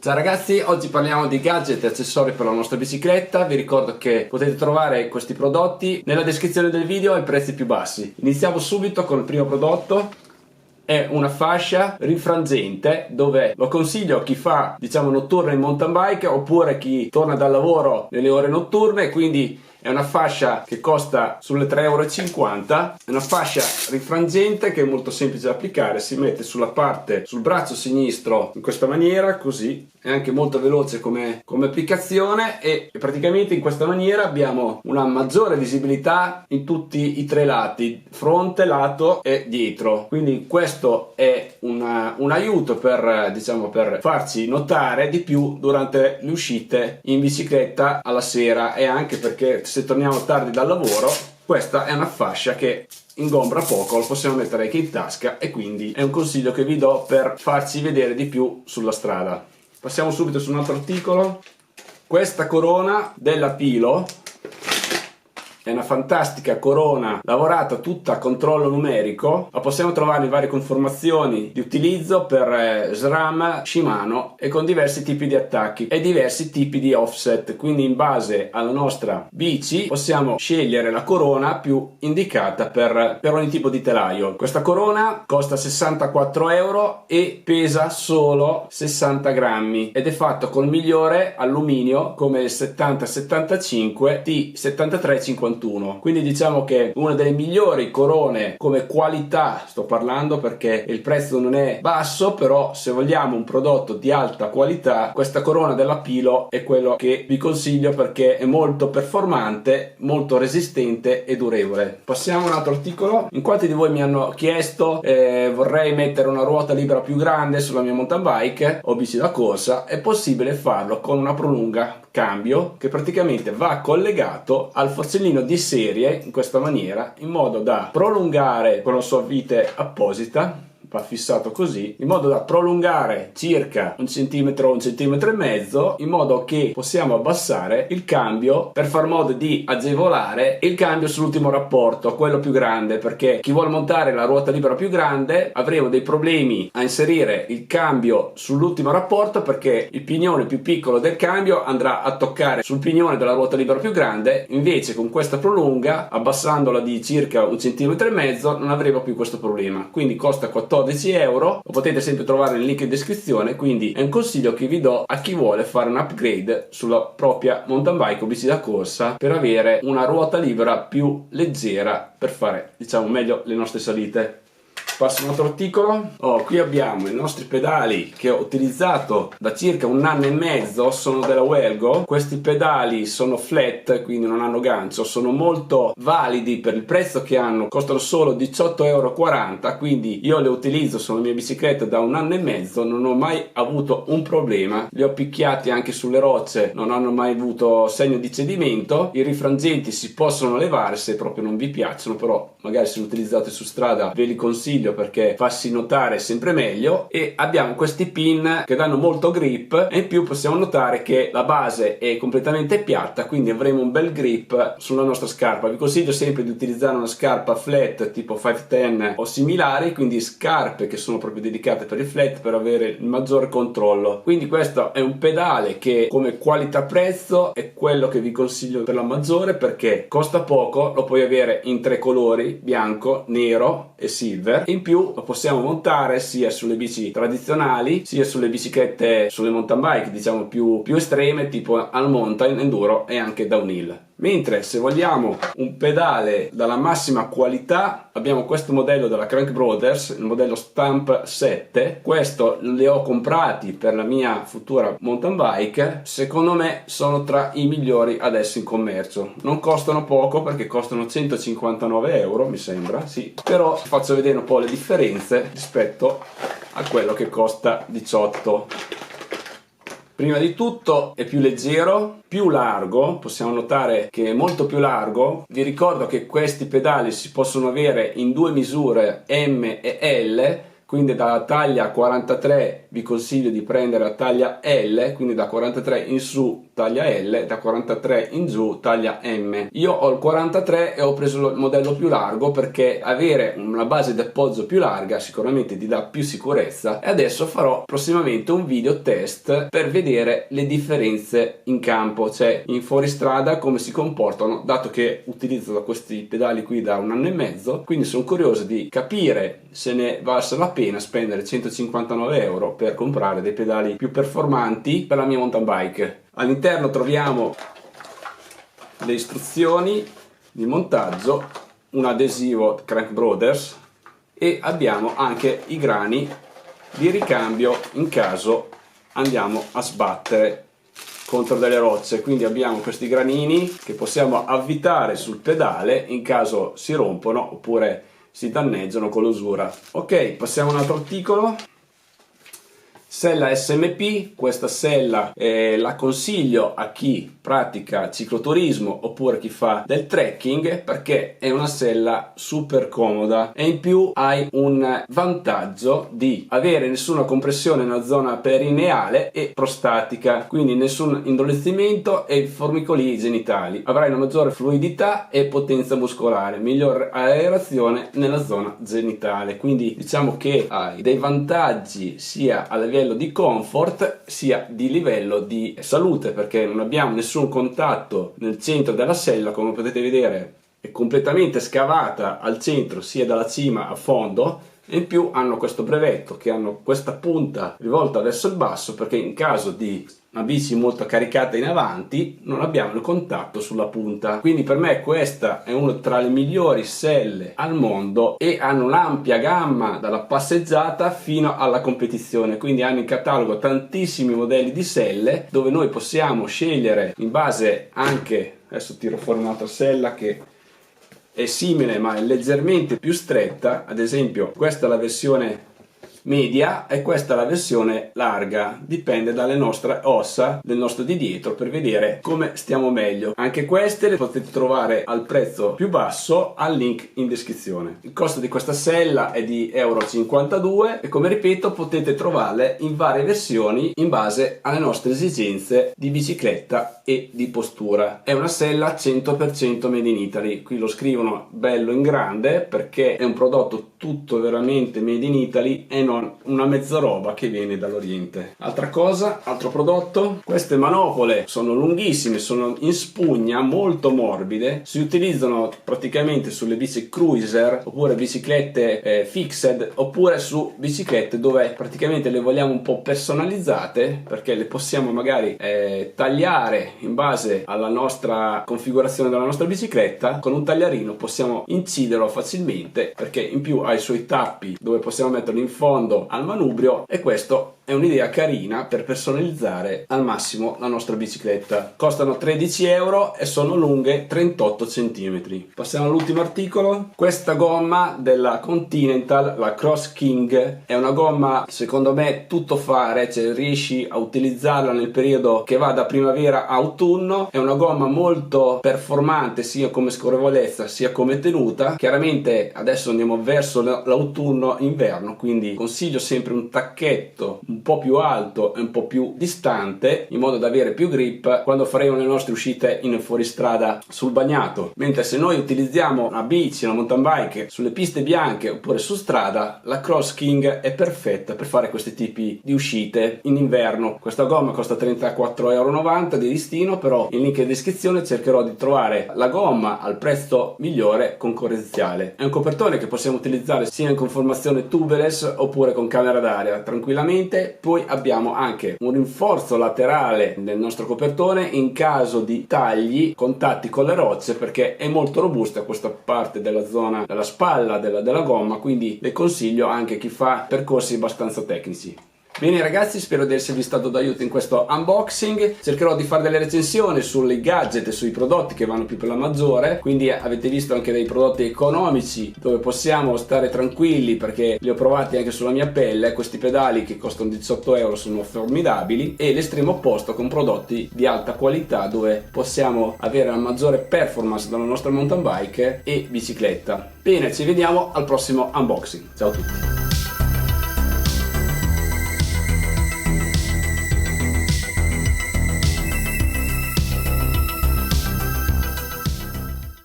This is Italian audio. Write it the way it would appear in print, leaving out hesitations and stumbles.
Ciao ragazzi, oggi parliamo di gadget e accessori per la nostra bicicletta. Vi ricordo che potete trovare questi prodotti nella descrizione del video ai prezzi più bassi. Iniziamo subito con il primo prodotto. È una fascia rinfrangente dove lo consiglio a chi fa notturna in mountain bike oppure chi torna dal lavoro nelle ore notturne, quindi è una fascia che costa sulle 3,50 €. È una fascia rinfrangente che è molto semplice da applicare, si mette sul braccio sinistro in questa maniera, così. È anche molto veloce come applicazione e praticamente in questa maniera abbiamo una maggiore visibilità in tutti i tre lati, fronte, lato e dietro. Quindi questo è un aiuto per farci notare di più durante le uscite in bicicletta alla sera, e anche perché se torniamo tardi dal lavoro questa è una fascia che ingombra poco, lo possiamo mettere anche in tasca, e quindi è un consiglio che vi do per farci vedere di più sulla strada. Passiamo subito su un altro articolo. Questa corona della Pilo è una fantastica corona lavorata tutta a controllo numerico. La possiamo trovare in varie conformazioni di utilizzo per SRAM, Shimano, e con diversi tipi di attacchi e diversi tipi di offset. Quindi in base alla nostra bici possiamo scegliere la corona più indicata per ogni tipo di telaio. Questa corona costa 64 € e pesa solo 60 grammi ed è fatto col migliore alluminio come il 7075 T7351. Quindi diciamo che una delle migliori corone come qualità, sto parlando perché il prezzo non è basso, però se vogliamo un prodotto di alta qualità questa corona della Pilo è quello che vi consiglio, perché è molto performante, molto resistente e durevole. Passiamo a un altro articolo. In quanti di voi mi hanno chiesto vorrei mettere una ruota libera più grande sulla mia mountain bike o bici da corsa, è possibile farlo con una prolunga cambio che praticamente va collegato al forsellino di serie in questa maniera, in modo da prolungare con la sua vite apposita, va fissato così, in modo da prolungare circa 1 centimetro, 1,5 centimetri, in modo che possiamo abbassare il cambio per far modo di agevolare il cambio sull'ultimo rapporto, quello più grande, perché chi vuole montare la ruota libera più grande avremo dei problemi a inserire il cambio sull'ultimo rapporto, perché il pignone più piccolo del cambio andrà a toccare sul pignone della ruota libera più grande. Invece con questa prolunga, abbassandola di circa 1,5 centimetri, non avremo più questo problema. Quindi costa 14 €, lo potete sempre trovare nel link in descrizione. Quindi è un consiglio che vi do a chi vuole fare un upgrade sulla propria mountain bike o bici da corsa per avere una ruota libera più leggera per fare meglio le nostre salite. Passo un altro articolo. Qui abbiamo i nostri pedali che ho utilizzato da circa 1 anno e mezzo, sono della Welgo. Questi pedali sono flat, quindi non hanno gancio, sono molto validi per il prezzo che hanno, costano solo 18,40 €, quindi io li utilizzo sulla mia bicicletta da 1 anno e mezzo, non ho mai avuto un problema, li ho picchiati anche sulle rocce, non hanno mai avuto segno di cedimento. I rifrangenti si possono levare se proprio non vi piacciono, però magari se li utilizzate su strada ve li consiglio perché farsi notare sempre meglio. E abbiamo questi pin che danno molto grip, e in più possiamo notare che la base è completamente piatta, quindi avremo un bel grip sulla nostra scarpa. Vi consiglio sempre di utilizzare una scarpa flat tipo 510 o similari, quindi scarpe che sono proprio dedicate per il flat, per avere il maggiore controllo. Quindi questo è un pedale che come qualità prezzo è quello che vi consiglio per la maggiore, perché costa poco, lo puoi avere in 3 colori, bianco, nero e silver. In più lo possiamo montare sia sulle bici tradizionali sia sulle biciclette, sulle mountain bike più estreme, tipo al mountain, enduro e anche downhill. Mentre se vogliamo un pedale dalla massima qualità abbiamo questo modello della Crank Brothers, il modello Stamp 7. Questo li ho comprati per la mia futura mountain bike, secondo me sono tra i migliori adesso in commercio. Non costano poco perché costano 159 € mi sembra, sì, però faccio vedere un po' le differenze rispetto a quello che costa 18 €. Prima di tutto è più leggero, più largo, possiamo notare che è molto più largo. Vi ricordo che questi pedali si possono avere in 2 misure, M e L, quindi dalla taglia 43 vi consiglio di prendere la taglia L, quindi da 43 in su taglia L, da 43 in giù taglia M. Io ho il 43 e ho preso il modello più largo perché avere una base d'appoggio più larga sicuramente ti dà più sicurezza, e adesso farò prossimamente un video test per vedere le differenze in campo, cioè in fuoristrada come si comportano, dato che utilizzo questi pedali qui da 1 anno e mezzo, quindi sono curioso di capire se ne valsa la pena spendere 159 euro per comprare dei pedali più performanti per la mia mountain bike. All'interno troviamo le istruzioni di montaggio, un adesivo Crank Brothers e abbiamo anche i grani di ricambio in caso andiamo a sbattere contro delle rocce. Quindi abbiamo questi granini che possiamo avvitare sul pedale in caso si rompono oppure si danneggiano con l'usura. Ok, passiamo a un altro articolo. Sella SMP, questa sella la consiglio a chi pratica cicloturismo oppure chi fa del trekking perché è una sella super comoda e in più hai un vantaggio di avere nessuna compressione nella zona perineale e prostatica, quindi nessun indolentimento e formicoli genitali. Avrai una maggiore fluidità e potenza muscolare, miglior aerazione nella zona genitale, quindi diciamo che hai dei vantaggi sia a livello di comfort sia di livello di salute, perché non abbiamo nessun contatto nel centro della sella. Come potete vedere è completamente scavata al centro sia dalla cima a fondo, e in più hanno questo brevetto che hanno questa punta rivolta verso il basso perché in caso di una bici molto caricata in avanti non abbiamo il contatto sulla punta. Quindi per me questa è una tra le migliori selle al mondo e hanno un'ampia gamma dalla passeggiata fino alla competizione, quindi hanno in catalogo tantissimi modelli di selle dove noi possiamo scegliere in base anche, adesso tiro fuori un'altra sella che è simile ma è leggermente più stretta, ad esempio questa è la versione media e questa è la versione larga, dipende dalle nostre ossa del nostro di dietro per vedere come stiamo meglio. Anche queste le potete trovare al prezzo più basso al link in descrizione. Il costo di questa sella è di €52 e come ripeto potete trovarle in varie versioni in base alle nostre esigenze di bicicletta e di postura. È una sella 100% made in Italy, qui lo scrivono bello in grande perché è un prodotto tutto veramente made in Italy e non una mezza roba che viene dall'Oriente. Altra cosa, altro prodotto, queste manopole sono lunghissime, sono in spugna, molto morbide, si utilizzano praticamente sulle bici cruiser oppure biciclette fixed oppure su biciclette dove praticamente le vogliamo un po' personalizzate perché le possiamo magari tagliare in base alla nostra configurazione della nostra bicicletta. Con un tagliarino possiamo inciderlo facilmente perché in più ha i suoi tappi dove possiamo metterlo in fondo al manubrio, e questo è un'idea carina per personalizzare al massimo la nostra bicicletta. Costano 13 euro e sono lunghe 38 cm. Passiamo all'ultimo articolo. Questa gomma della Continental, la Cross King, è una gomma secondo me tutto fare, cioè riesci a utilizzarla nel periodo che va da primavera a autunno. È una gomma molto performante sia come scorrevolezza sia come tenuta. Chiaramente adesso andiamo verso l'autunno inverno, quindi consiglio sempre un tacchetto un po' più alto e un po' più distante in modo da avere più grip quando faremo le nostre uscite in fuoristrada sul bagnato. Mentre se noi utilizziamo una bici, una mountain bike sulle piste bianche oppure su strada, la Cross King è perfetta per fare questi tipi di uscite in inverno. Questa gomma costa 34,90 € di listino, però in link in descrizione cercherò di trovare la gomma al prezzo migliore concorrenziale. È un copertone che possiamo utilizzare sia in conformazione tubeless oppure con camera d'aria tranquillamente. Poi abbiamo anche un rinforzo laterale nel nostro copertone in caso di tagli, contatti con le rocce, perché è molto robusta questa parte della zona della spalla della gomma, quindi le consiglio anche a chi fa percorsi abbastanza tecnici. Bene ragazzi, spero di esservi stato d'aiuto in questo unboxing. Cercherò di fare delle recensioni sui gadget e sui prodotti che vanno più per la maggiore, quindi avete visto anche dei prodotti economici dove possiamo stare tranquilli perché li ho provati anche sulla mia pelle. Questi pedali che costano 18 euro sono formidabili, e l'estremo opposto con prodotti di alta qualità dove possiamo avere la maggiore performance dalla nostra mountain bike e bicicletta. Bene, ci vediamo al prossimo unboxing. Ciao a tutti.